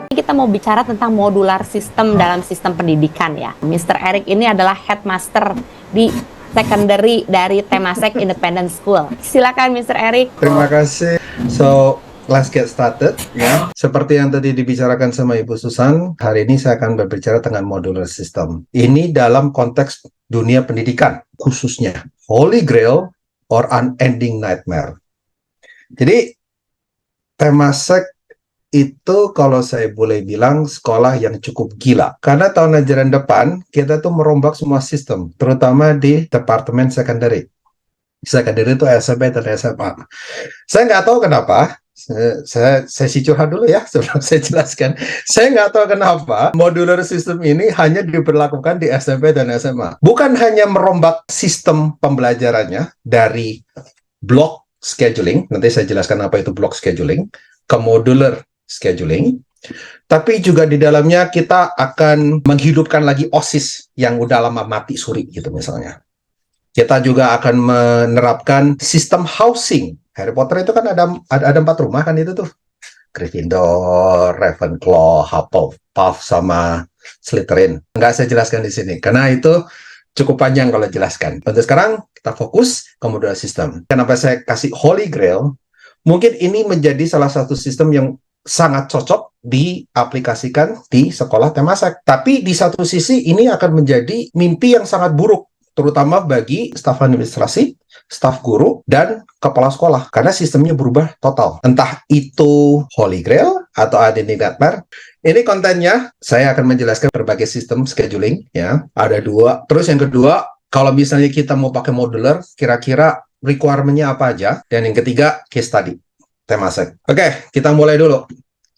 Kita mau bicara tentang modular system dalam sistem pendidikan ya. Mr. Eric ini adalah headmaster di secondary dari Temasek Independent School. Silakan Mr. Eric. Terima kasih. So, let's get started ya. Seperti yang tadi dibicarakan sama Ibu Susan, hari ini saya akan berbicara tentang modular system. Ini dalam konteks dunia pendidikan, khususnya Holy Grail or Unending Nightmare. Jadi, Temasek itu kalau saya boleh bilang sekolah yang cukup gila. Karena tahun ajaran depan, kita tuh merombak semua sistem, terutama di departemen secondary. Secondary itu SMP dan SMA. Saya nggak tahu kenapa, saya si curhat dulu ya sebelum saya jelaskan. Saya nggak tahu kenapa modular system ini hanya diberlakukan di SMP dan SMA. Bukan hanya merombak sistem pembelajarannya dari block scheduling, nanti saya jelaskan apa itu block scheduling, ke modular scheduling, tapi juga di dalamnya kita akan menghidupkan lagi OSIS yang udah lama mati suri gitu misalnya. Kita juga akan menerapkan sistem housing. Harry Potter itu kan ada 4 rumah kan itu tuh. Gryffindor, Ravenclaw, Hufflepuff, sama Slytherin. Nggak saya jelaskan di sini, karena itu cukup panjang kalau jelaskan. Untuk sekarang kita fokus ke modular system. Kenapa saya kasih Holy Grail? Mungkin ini menjadi salah satu sistem yang sangat cocok diaplikasikan di sekolah Temasek. Tapi di satu sisi ini akan menjadi mimpi yang sangat buruk, terutama bagi staf administrasi, staf guru, dan kepala sekolah. Karena sistemnya berubah total. Entah itu Holy Grail atau Unending Nightmare. Ini kontennya, saya akan menjelaskan berbagai sistem scheduling. Ya, ada 2. Terus yang kedua, kalau misalnya kita mau pakai modular, kira-kira requirement-nya apa aja. Dan yang ketiga, case study Temasek. Oke, kita mulai dulu.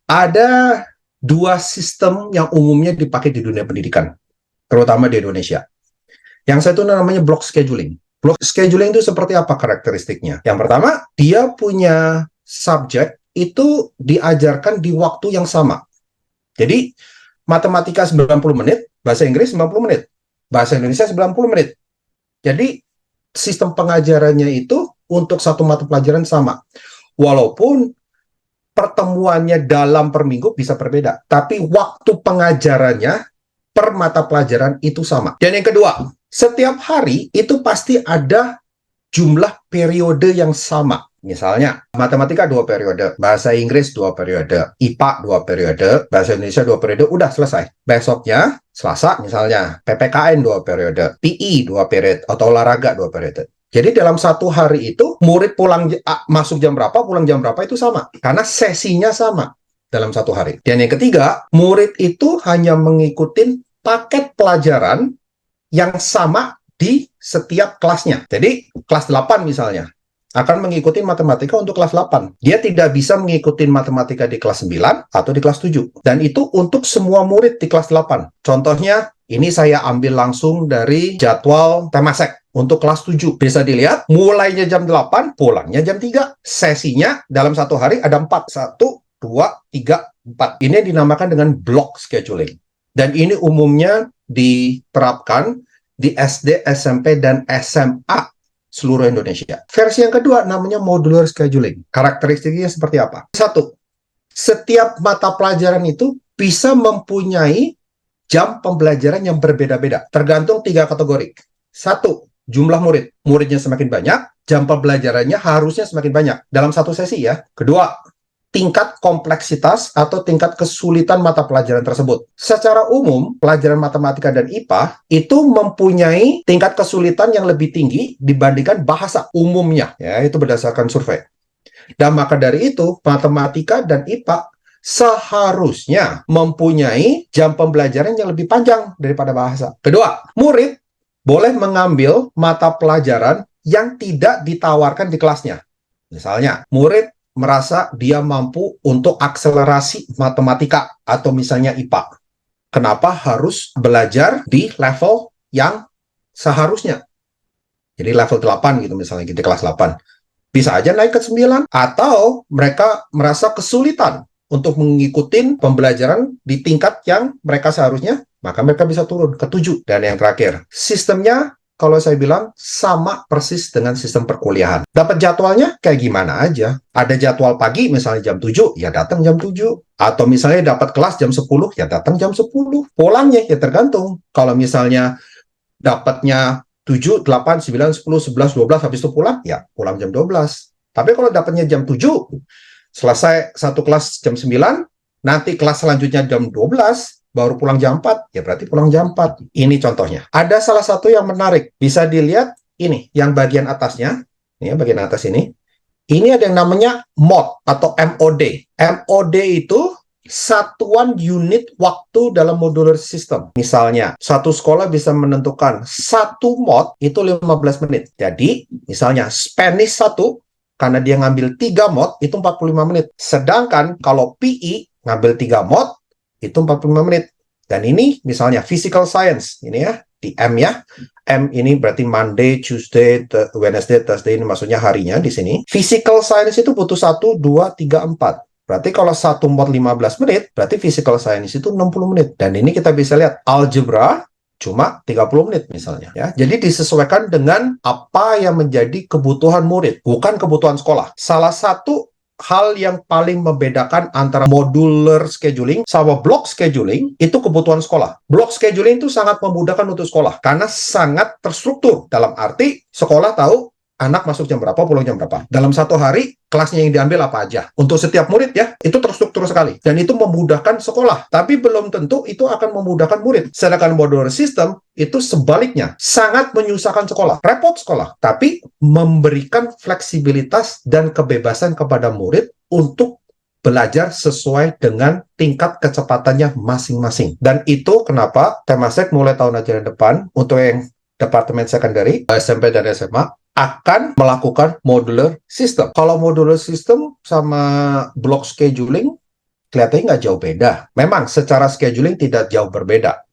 Ada 2 sistem yang umumnya dipakai di dunia pendidikan, terutama di Indonesia. Yang satu namanya block scheduling. Block scheduling itu seperti apa karakteristiknya? Yang pertama, dia punya subjek itu diajarkan di waktu yang sama. Jadi, matematika 90 menit, bahasa Inggris 90 menit, bahasa Indonesia 90 menit. Jadi, sistem pengajarannya itu untuk satu mata pelajaran sama. Walaupun pertemuannya dalam per minggu bisa berbeda, tapi waktu pengajarannya per mata pelajaran itu sama. Dan yang kedua, setiap hari itu pasti ada jumlah periode yang sama. Misalnya, matematika 2 periode, bahasa Inggris 2 periode, IPA 2 periode, bahasa Indonesia 2 periode, udah selesai. Besoknya, Selasa misalnya, PPKN 2 periode, PI 2 periode, atau olahraga 2 periode. Jadi dalam satu hari itu, murid masuk jam berapa, pulang jam berapa itu sama. Karena sesinya sama dalam satu hari. Dan yang ketiga, murid itu hanya mengikuti paket pelajaran yang sama di setiap kelasnya. Jadi kelas 8 misalnya, akan mengikuti matematika untuk kelas 8. Dia tidak bisa mengikuti matematika di kelas 9 atau di kelas 7. Dan itu untuk semua murid di kelas 8. Contohnya, ini saya ambil langsung dari jadwal Temasek. Untuk kelas 7, bisa dilihat, mulainya jam 8, pulangnya jam 3. Sesinya dalam satu hari ada 4. 1, 2, 3, 4. Ini dinamakan dengan block scheduling. Dan ini umumnya diterapkan di SD, SMP, dan SMA seluruh Indonesia. Versi yang kedua namanya modular scheduling. Karakteristiknya seperti apa? 1. Setiap mata pelajaran itu bisa mempunyai jam pembelajaran yang berbeda-beda. Tergantung 3 kategori. 1. Jumlah murid. Muridnya semakin banyak, jam pembelajarannya harusnya semakin banyak dalam satu sesi ya. Kedua, tingkat kompleksitas atau tingkat kesulitan mata pelajaran tersebut. Secara umum, pelajaran matematika dan IPA itu mempunyai tingkat kesulitan yang lebih tinggi dibandingkan bahasa umumnya. Ya, itu berdasarkan survei. Dan maka dari itu, matematika dan IPA seharusnya mempunyai jam pembelajaran yang lebih panjang daripada bahasa. Kedua, murid boleh mengambil mata pelajaran yang tidak ditawarkan di kelasnya. Misalnya, murid merasa dia mampu untuk akselerasi matematika atau misalnya IPA. Kenapa harus belajar di level yang seharusnya? Jadi level 8 gitu misalnya di kelas 8. Bisa aja naik ke 9 atau mereka merasa kesulitan untuk mengikuti pembelajaran di tingkat yang mereka seharusnya, maka mereka bisa turun ke 7. Dan yang terakhir, sistemnya kalau saya bilang sama persis dengan sistem perkuliahan. Dapat jadwalnya kayak gimana aja. Ada jadwal pagi misalnya jam 7, ya datang jam 7. Atau misalnya dapat kelas jam 10, ya datang jam 10. Pulangnya ya tergantung. Kalau misalnya dapatnya 7, 8, 9, 10, 11, 12, habis itu pulang, ya pulang jam 12. Tapi kalau dapatnya jam 7, selesai satu kelas jam 9, nanti kelas selanjutnya jam 12, baru pulang jam 4, ya berarti pulang jam 4. Ini contohnya. Ada salah satu yang menarik. Bisa dilihat ini, yang bagian atasnya. Ini bagian atas ini. Ini ada yang namanya MOD atau MOD. MOD itu satuan unit waktu dalam modular system. Misalnya, satu sekolah bisa menentukan satu mod itu 15 menit. Jadi, misalnya Spanish 1, karena dia ngambil 3 mod, itu 45 menit. Sedangkan kalau PE ngambil 3 mod, itu 45 menit. Dan ini misalnya physical science, ini ya, di M ya. M ini berarti Monday, Tuesday, Wednesday, Thursday, ini maksudnya harinya di sini. Physical science itu butuh 1, 2, 3, 4. Berarti kalau satu mod 15 menit, berarti physical science itu 60 menit. Dan ini kita bisa lihat, algebra cuma 30 menit misalnya. Ya. Jadi disesuaikan dengan apa yang menjadi kebutuhan murid, bukan kebutuhan sekolah. Salah satu hal yang paling membedakan antara modular scheduling sama block scheduling itu kebutuhan sekolah. Block scheduling itu sangat memudahkan untuk sekolah karena sangat terstruktur. Dalam arti sekolah tahu anak masuk jam berapa, pulang jam berapa. Dalam satu hari, kelasnya yang diambil apa aja. Untuk setiap murid ya, itu terstruktur sekali. Dan itu memudahkan sekolah. Tapi belum tentu itu akan memudahkan murid. Sedangkan modular system, itu sebaliknya. Sangat menyusahkan sekolah. Repot sekolah. Tapi memberikan fleksibilitas dan kebebasan kepada murid untuk belajar sesuai dengan tingkat kecepatannya masing-masing. Dan itu kenapa Temasek mulai tahun ajaran depan, untuk yang Departemen Secondary, SMP dan SMA, akan melakukan modular system. Kalau modular system sama block scheduling, kelihatannya nggak jauh beda. Memang secara scheduling tidak jauh berbeda.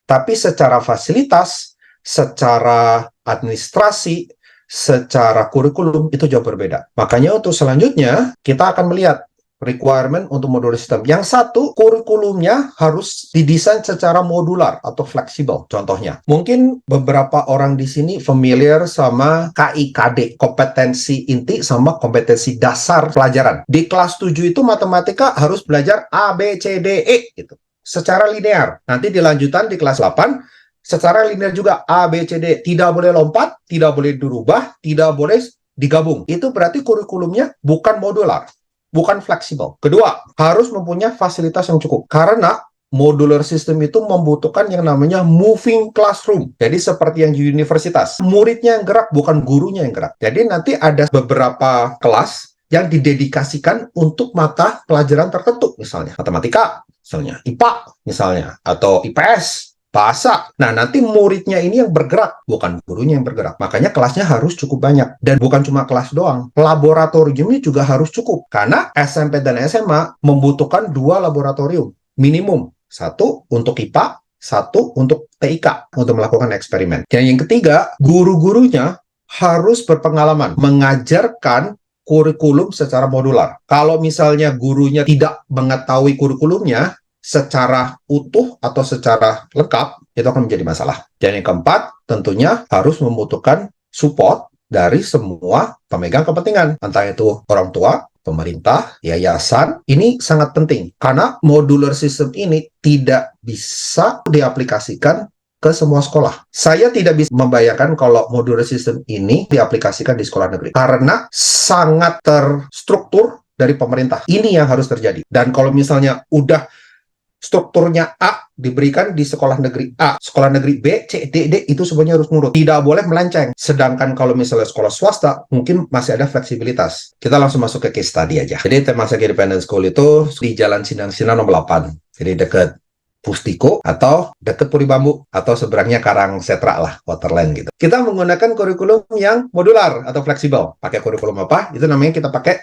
Tapi secara fasilitas, secara administrasi, secara kurikulum, itu jauh berbeda. Makanya untuk selanjutnya, kita akan melihat requirement untuk modular system. Yang satu, kurikulumnya harus didesain secara modular atau fleksibel. Contohnya, mungkin beberapa orang di sini familiar sama KIKD, kompetensi inti sama kompetensi dasar pelajaran. Di kelas 7 itu matematika harus belajar A, B, C, D, E gitu. Secara linear. Nanti dilanjutan di kelas 8, secara linear juga A, B, C, D. Tidak boleh lompat, tidak boleh dirubah, tidak boleh digabung. Itu berarti kurikulumnya bukan modular, bukan fleksibel. Kedua, harus mempunyai fasilitas yang cukup. Karena modular system itu membutuhkan yang namanya moving classroom. Jadi seperti yang di universitas. Muridnya yang gerak, bukan gurunya yang gerak. Jadi nanti ada beberapa kelas yang didedikasikan untuk mata pelajaran tertentu. Misalnya matematika, misalnya IPA, misalnya, atau IPS, bahasa. Nah, nanti muridnya ini yang bergerak, bukan gurunya yang bergerak. Makanya kelasnya harus cukup banyak. Dan bukan cuma kelas doang. Laboratoriumnya juga harus cukup. Karena SMP dan SMA membutuhkan 2 laboratorium. Minimum. 1 untuk IPA, 1 untuk TIK, untuk melakukan eksperimen. Dan yang ketiga, guru-gurunya harus berpengalaman mengajarkan kurikulum secara modular. Kalau misalnya gurunya tidak mengetahui kurikulumnya secara utuh atau secara lengkap, itu akan menjadi masalah. Dan yang keempat, tentunya harus membutuhkan support dari semua pemegang kepentingan. Entah itu orang tua, pemerintah, yayasan. Ini sangat penting. Karena modular system ini tidak bisa diaplikasikan ke semua sekolah. Saya tidak bisa membayangkan kalau modular system ini diaplikasikan di sekolah negeri. Karena sangat terstruktur dari pemerintah. Ini yang harus terjadi. Dan kalau misalnya udah strukturnya A diberikan di sekolah negeri A, sekolah negeri B, C, D, D, itu semuanya harus nurut. Tidak boleh melenceng. Sedangkan kalau misalnya sekolah swasta, mungkin masih ada fleksibilitas. Kita langsung masuk ke case study aja. Jadi Temasek Independent School itu di Jalan Sindang-Sindang nomor 8. Jadi dekat Pustiko atau dekat Puri Bambu atau seberangnya Karang Setra lah, Waterland gitu. Kita menggunakan kurikulum yang modular atau fleksibel. Pakai kurikulum apa? Itu namanya kita pakai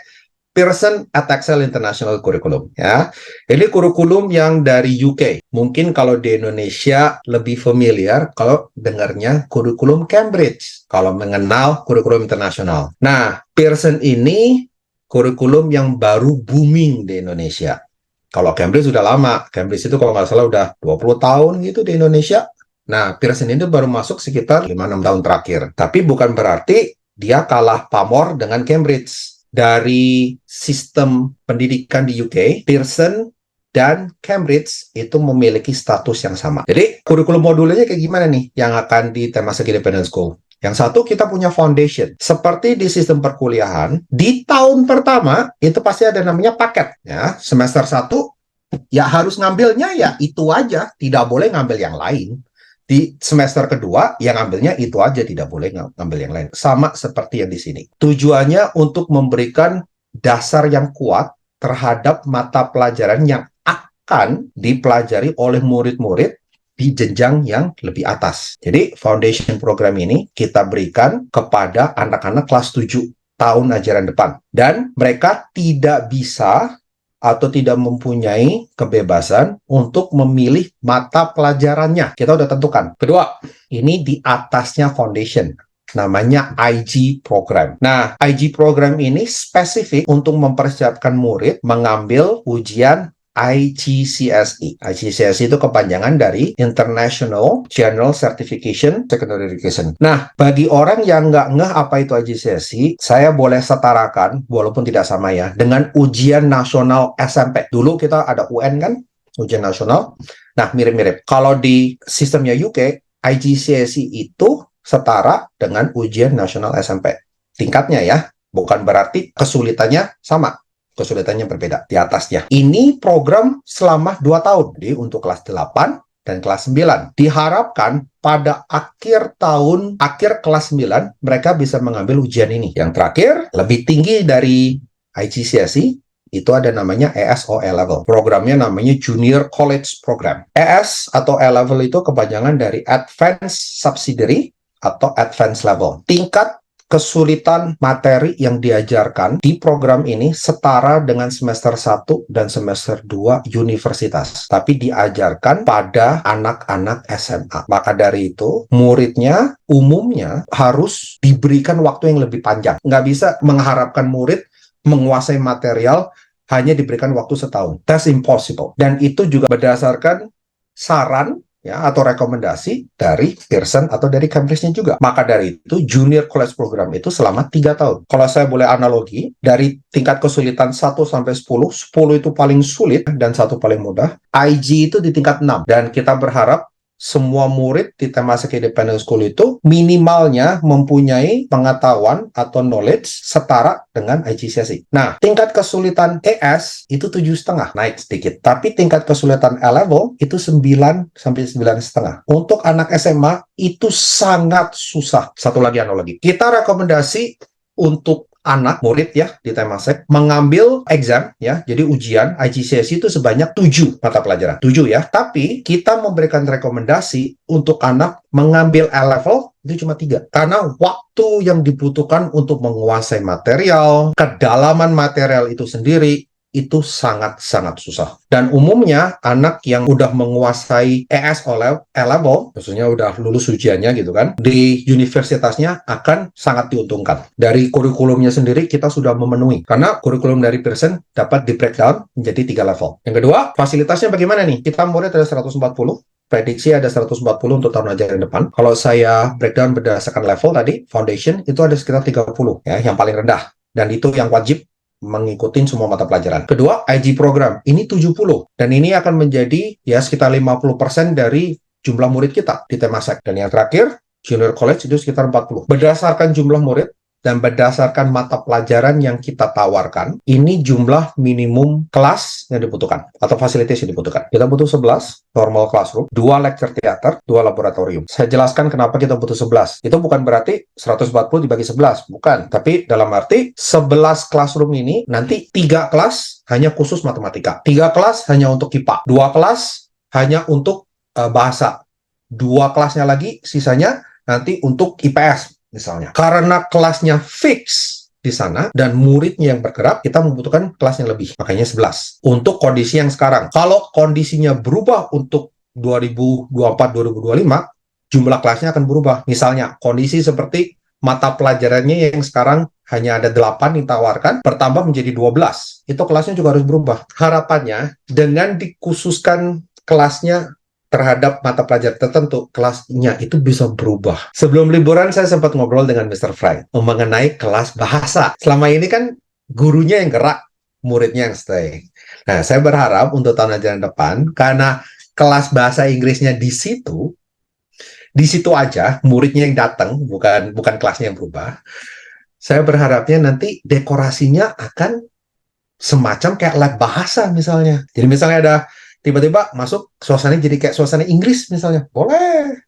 Pearson at Excel International Curriculum ya. Ini kurikulum yang dari UK. Mungkin kalau di Indonesia lebih familiar kalau dengarnya kurikulum Cambridge. Kalau mengenal kurikulum internasional. Nah, Pearson ini kurikulum yang baru booming di Indonesia. Kalau Cambridge sudah lama. Cambridge itu kalau nggak salah udah 20 tahun gitu di Indonesia. Nah, Pearson ini baru masuk sekitar 5-6 tahun terakhir. Tapi bukan berarti dia kalah pamor dengan Cambridge. Dari sistem pendidikan di UK, Pearson dan Cambridge itu memiliki status yang sama. Jadi, kurikulum modulnya kayak gimana nih yang akan di Temasek Independent School? Yang satu, kita punya foundation. Seperti di sistem perkuliahan, di tahun pertama, itu pasti ada namanya paket. Ya, semester 1, ya harus ngambilnya ya itu aja. Tidak boleh ngambil yang lain. Di semester kedua, yang ngambilnya itu aja, tidak boleh ngambil yang lain. Sama seperti yang di sini. Tujuannya untuk memberikan dasar yang kuat terhadap mata pelajaran yang akan dipelajari oleh murid-murid di jenjang yang lebih atas. Jadi, foundation program ini kita berikan kepada anak-anak kelas 7 tahun ajaran depan. Dan mereka tidak bisa atau tidak mempunyai kebebasan untuk memilih mata pelajarannya. Kita udah tentukan. Kedua, ini di atasnya foundation. Namanya IG program. Nah, IG program ini spesifik untuk mempersiapkan murid mengambil ujian IGCSE. IGCSE itu kepanjangan dari International General Certification Secondary Education. Nah, bagi orang yang nggak ngeh apa itu IGCSE, saya boleh setarakan, walaupun tidak sama ya, dengan ujian nasional SMP. Dulu kita ada UN kan, ujian nasional. Nah, mirip-mirip. Kalau di sistemnya UK, IGCSE itu setara dengan ujian nasional SMP. Tingkatnya ya, bukan berarti kesulitannya sama. Kesulitannya berbeda di atasnya. Ini program selama 2 tahun. Jadi untuk kelas 8 dan kelas 9. Diharapkan pada akhir kelas 9, mereka bisa mengambil ujian ini. Yang terakhir, lebih tinggi dari IGCSE, itu ada namanya ES atau A-Level. Programnya namanya Junior College Program. ES atau A-Level itu kepanjangan dari Advanced Subsidiary atau Advanced Level. Tingkat kesulitan materi yang diajarkan di program ini setara dengan semester 1 dan semester 2 universitas. Tapi diajarkan pada anak-anak SMA. Maka dari itu, muridnya umumnya harus diberikan waktu yang lebih panjang. Nggak bisa mengharapkan murid menguasai material hanya diberikan waktu setahun. That's impossible. Dan itu juga berdasarkan saran ya, atau rekomendasi dari Pearson atau dari Cambridge-nya juga. Maka dari itu, Junior College Program itu selama 3 tahun. Kalau saya boleh analogi, dari tingkat kesulitan 1 sampai 10, 10 itu paling sulit dan 1 paling mudah. IG itu di tingkat 6. Dan kita berharap semua murid di Temasek Independent School itu minimalnya mempunyai pengetahuan atau knowledge setara dengan IGCSE. Nah, tingkat kesulitan ES itu 7,5, naik sedikit. Tapi tingkat kesulitan A-Level itu 9 sampai 9,5. Untuk anak SMA itu sangat susah. Satu lagi analogi. Kita rekomendasi untuk anak murid ya di Temasek mengambil exam ya, jadi ujian IGCSE itu sebanyak 7 mata pelajaran, 7 ya. Tapi kita memberikan rekomendasi untuk anak mengambil A-Level itu cuma 3. Karena waktu yang dibutuhkan untuk menguasai material, kedalaman material itu sendiri itu sangat-sangat susah. Dan umumnya anak yang udah menguasai ES A-Level, maksudnya udah lulus ujiannya gitu kan, di universitasnya akan sangat diuntungkan. Dari kurikulumnya sendiri kita sudah memenuhi. Karena kurikulum dari Pearson dapat di-breakdown menjadi 3 level. Yang kedua, fasilitasnya bagaimana nih? Kita murid ada 140, prediksi ada 140 untuk tahun ajaran depan. Kalau saya breakdown berdasarkan level tadi, foundation itu ada sekitar 30 ya, yang paling rendah. Dan itu yang wajib mengikuti semua mata pelajaran. Kedua, IG program. Ini 70. Dan ini akan menjadi ya sekitar 50% dari jumlah murid kita di Temasek. Dan yang terakhir, Junior College itu sekitar 40. Berdasarkan jumlah murid dan berdasarkan mata pelajaran yang kita tawarkan, ini jumlah minimum kelas yang dibutuhkan atau fasilitas yang dibutuhkan. Kita butuh 11 normal classroom, 2 lecture theater, 2 laboratorium. Saya jelaskan kenapa kita butuh 11. Itu bukan berarti 140 dibagi 11, bukan. Tapi dalam arti 11 classroom ini nanti 3 kelas hanya khusus matematika, 3 kelas hanya untuk IPA, 2 kelas hanya untuk bahasa, 2 kelasnya lagi sisanya nanti untuk IPS. Misalnya, karena kelasnya fix di sana dan muridnya yang bergerak, kita membutuhkan kelas yang lebih, makanya 11. Untuk kondisi yang sekarang, kalau kondisinya berubah untuk 2024-2025, jumlah kelasnya akan berubah. Misalnya, kondisi seperti mata pelajarannya yang sekarang hanya ada 8 ditawarkan, bertambah menjadi 12. Itu kelasnya juga harus berubah. Harapannya, dengan dikhususkan kelasnya terhadap mata pelajaran tertentu, kelasnya itu bisa berubah. Sebelum liburan, saya sempat ngobrol dengan Mr. Frank mengenai kelas bahasa. Selama ini kan gurunya yang gerak, muridnya yang stay. Nah, saya berharap untuk tahun ajaran depan, karena kelas bahasa Inggrisnya di situ aja, muridnya yang datang, bukan kelasnya yang berubah. Saya berharapnya nanti dekorasinya akan semacam kayak lab bahasa misalnya. Jadi misalnya ada tiba-tiba masuk suasana jadi kayak suasana Inggris misalnya. Boleh.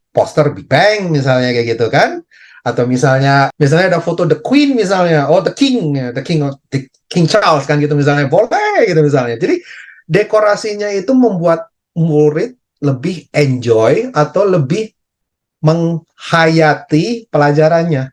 Poster Big Bang misalnya kayak gitu kan. Atau misalnya ada foto The Queen misalnya. Oh, the King Charles kan gitu misalnya. Boleh gitu misalnya. Jadi dekorasinya itu membuat murid lebih enjoy atau lebih menghayati pelajarannya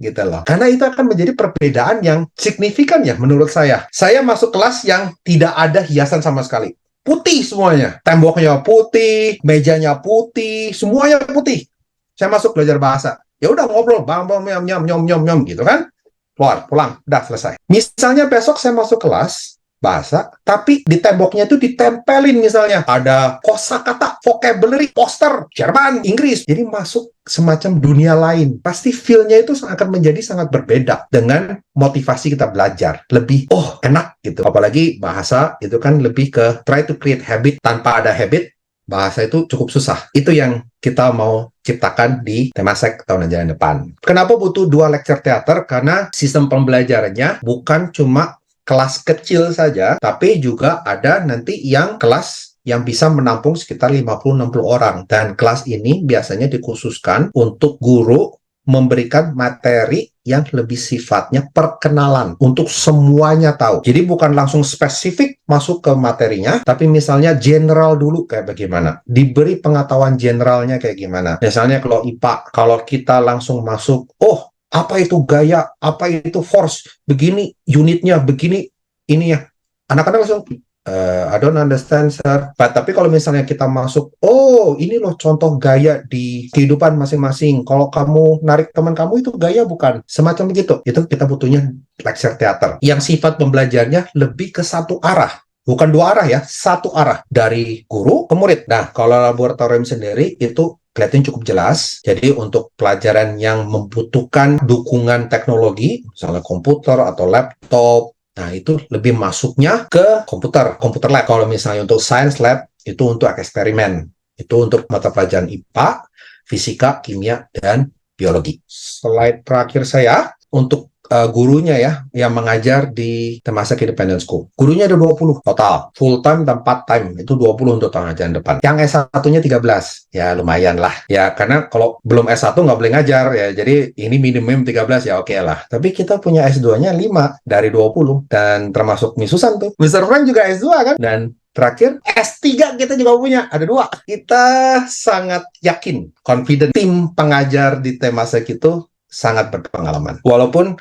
gitu loh. Karena itu akan menjadi perbedaan yang signifikan ya menurut saya. Saya masuk kelas yang tidak ada hiasan sama sekali. Putih semuanya. Temboknya putih, mejanya putih, semuanya putih. Saya masuk belajar bahasa. Ya udah ngobrol, bang, nyam, nyam, nyom, nyom, nyom, gitu kan. Keluar, pulang, udah selesai. Misalnya besok saya masuk kelas bahasa, tapi di temboknya itu ditempelin misalnya ada kosakata, vocabulary, poster, Jerman, Inggris. Jadi masuk semacam dunia lain. Pasti feel-nya itu akan menjadi sangat berbeda dengan motivasi kita belajar. Lebih, enak gitu. Apalagi bahasa itu kan lebih ke try to create habit. Tanpa ada habit, bahasa itu cukup susah. Itu yang kita mau ciptakan di Temasek tahun ajaran depan. Kenapa butuh 2 lecture theater? Karena sistem pembelajarannya bukan cuma kelas kecil saja, tapi juga ada nanti yang kelas yang bisa menampung sekitar 50-60 orang. Dan kelas ini biasanya dikhususkan untuk guru memberikan materi yang lebih sifatnya perkenalan untuk semuanya tahu. Jadi bukan langsung spesifik masuk ke materinya, tapi misalnya general dulu kayak bagaimana. Diberi pengetahuan generalnya kayak gimana. Misalnya kalau IPA, kalau kita langsung masuk, apa itu gaya, apa itu force, begini unitnya, begini ini ya. Anak-anak langsung, I don't understand, sir. Tapi kalau misalnya kita masuk, ini loh contoh gaya di kehidupan masing-masing. Kalau kamu narik teman kamu itu gaya bukan? Semacam begitu. Itu kita butuhnya lecture theater. Yang sifat pembelajarnya lebih ke satu arah. Bukan 2 arah ya, 1 arah. Dari guru ke murid. Nah, kalau laboratorium sendiri itu kelihatan cukup jelas. Jadi untuk pelajaran yang membutuhkan dukungan teknologi, misalnya komputer atau laptop, nah itu lebih masuknya ke komputer lab. Kalau misalnya untuk science lab, itu untuk eksperimen. Itu untuk mata pelajaran IPA, fisika, kimia, dan biologi. Slide terakhir saya, untuk gurunya ya, yang mengajar di Temasek Independent School. Gurunya ada 20 total. Full time dan part time. Itu 20 untuk tahun ajaran depan. Yang S1-nya 13. Ya lumayan lah. Ya karena kalau belum S1 nggak boleh ngajar ya. Jadi ini minimum 13 ya oke lah. Tapi kita punya S2-nya 5 dari 20. Dan termasuk Misusan tuh. Mr. Frank juga S2 kan? Dan terakhir, S3 kita juga punya. Ada 2. Kita sangat yakin, confident. Tim pengajar di Temasek itu sangat berpengalaman. Walaupun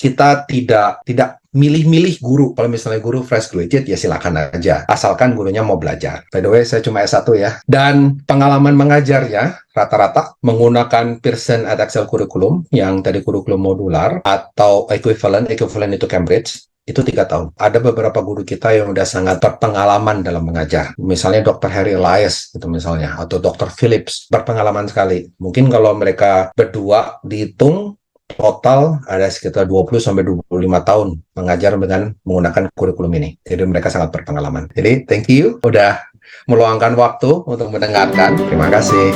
kita tidak milih-milih guru. Kalau misalnya guru fresh graduate, ya silakan aja. Asalkan gurunya mau belajar. By the way, saya cuma S1 ya. Dan pengalaman mengajarnya, rata-rata menggunakan Pearson Edexcel Curriculum, yang tadi kurikulum modular, atau equivalent itu Cambridge, itu 3 tahun. Ada beberapa guru kita yang udah sangat berpengalaman dalam mengajar. Misalnya Dr. Harry Elias, itu misalnya, atau Dr. Phillips, berpengalaman sekali. Mungkin kalau mereka berdua dihitung, total ada sekitar 20-25 tahun mengajar dengan menggunakan kurikulum ini. Jadi mereka sangat berpengalaman. Jadi thank you udah meluangkan waktu untuk mendengarkan. Terima kasih.